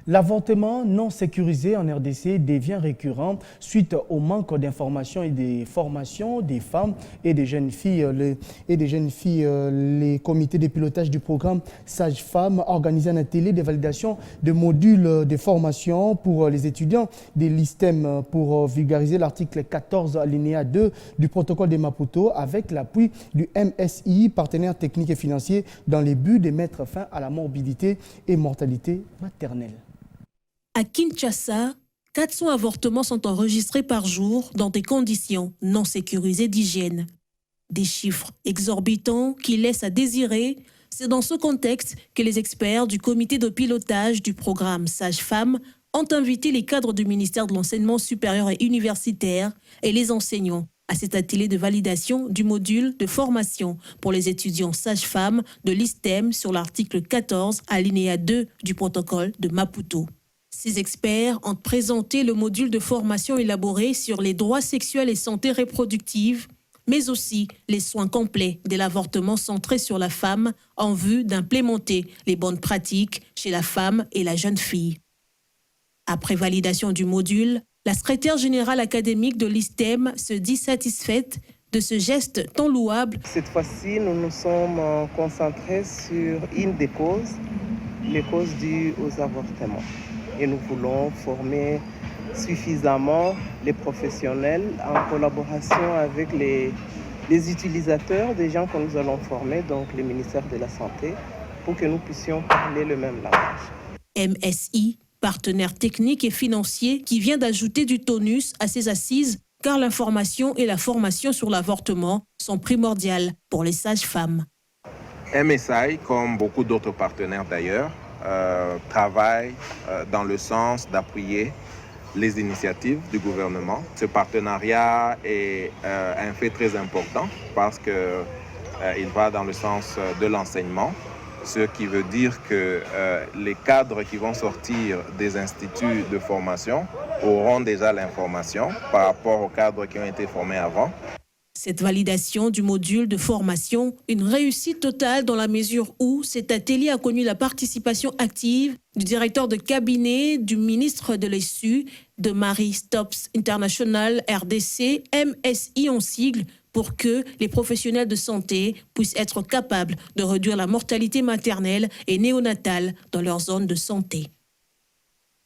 L'avortement non sécurisé en RDC devient récurrent suite au manque d'informations et de formations des femmes et des jeunes filles. Les comités de pilotage du programme Sage-Femmes organisent un atelier de validation de modules de formation pour les étudiants de l'ISTEM pour vulgariser l'article 14 alinéa 2 du protocole de Maputo avec l'appui du MSI, partenaire technique et financier, dans le but de mettre fin à la morbidité et mortalité maternelle. À Kinshasa, 400 avortements sont enregistrés par jour dans des conditions non sécurisées d'hygiène. Des chiffres exorbitants qui laissent à désirer. C'est dans ce contexte que les experts du comité de pilotage du programme Sage-Femmes ont invité les cadres du ministère de l'Enseignement supérieur et universitaire et les enseignants à cet atelier de validation du module de formation pour les étudiants sages-femmes de l'ISTEM sur l'article 14 alinéa 2 du protocole de Maputo. Ces experts ont présenté le module de formation élaboré sur les droits sexuels et santé reproductive, mais aussi les soins complets de l'avortement centré sur la femme en vue d'implémenter les bonnes pratiques chez la femme et la jeune fille. Après validation du module, la secrétaire générale académique de l'ISTEM se dit satisfaite de ce geste tant louable. Cette fois-ci, nous nous sommes concentrés sur une des causes, les causes dues aux avortements. Et nous voulons former suffisamment les professionnels en collaboration avec les utilisateurs des gens que nous allons former, donc le ministère de la Santé, pour que nous puissions parler le même langage. MSI, partenaire technique et financier qui vient d'ajouter du tonus à ses assises, car l'information et la formation sur l'avortement sont primordiales pour les sages-femmes. MSI, comme beaucoup d'autres partenaires d'ailleurs, travaille dans le sens d'appuyer les initiatives du gouvernement. Ce partenariat est un fait très important parce qu'il va dans le sens de l'enseignement, ce qui veut dire que les cadres qui vont sortir des instituts de formation auront déjà l'information par rapport aux cadres qui ont été formés avant. Cette validation du module de formation, une réussite totale dans la mesure où cet atelier a connu la participation active du directeur de cabinet du ministre de l'ESU, de Marie Stopes International RDC, MSI en sigle, pour que les professionnels de santé puissent être capables de réduire la mortalité maternelle et néonatale dans leur zone de santé.